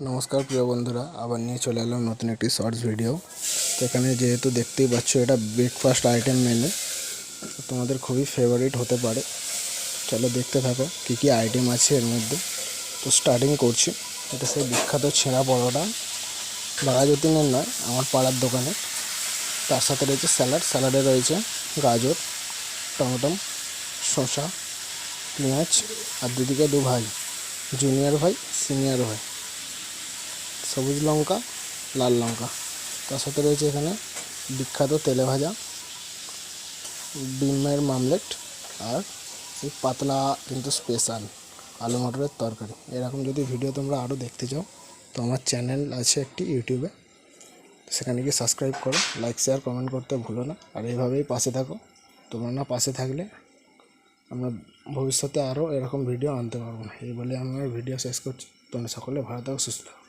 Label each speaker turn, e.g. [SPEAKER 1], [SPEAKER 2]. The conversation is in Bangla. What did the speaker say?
[SPEAKER 1] नमस्कार प्रिय बंधुरा आबार निये चले एलाम नतून एकटी शर्ट्स भिडियो। तो एखाने जेहेतु देखतेई पाচ্ছ এটা ब्रेकफास्ट आइटेम मेनू तुम्हादेर खूबই फेवरेट होते पारे। चलो देखते थाको कि कि आइटेम आछे एर मध्य। तो स्टार्टिंग करछि। এটা সেই বিখ্যাত ছেঁড়া পরোটা বাঘাযতীনের নয় আমার পাড়ার দোকানে। তার সাথে রয়েছে স্যালাড, স্যালাডে রয়েছে গাজর, টমেটো, শসা, পেঁয়াজ আর দুদিকে দু ভাই, জুনিয়র ভাই সিনিয়র ভাই, সবুজ লঙ্কা লাল লঙ্কা। তার সাথে রয়েছে এখানে বিখ্যাত তেলে ভাজা ডিমের মামলেট আর সেই পাতলা কিন্তু স্পেশাল আলু মটরের তরকারি। এরকম যদি ভিডিও তোমরা আরও দেখতে চাও তো আমার চ্যানেল আছে একটি ইউটিউবে, সেখানে গিয়ে সাবস্ক্রাইব করো, লাইক শেয়ার কমেন্ট করতে ভুলো না। আর এইভাবেই পাশে থাকো, তোমরা না পাশে থাকলে আমরা ভবিষ্যতে আরও এরকম ভিডিও আনতে পারবো না। এই বলে আমি ভিডিও শেষ করছি। তোমরা সকলে ভালো থাকো, সুস্থ থাকো।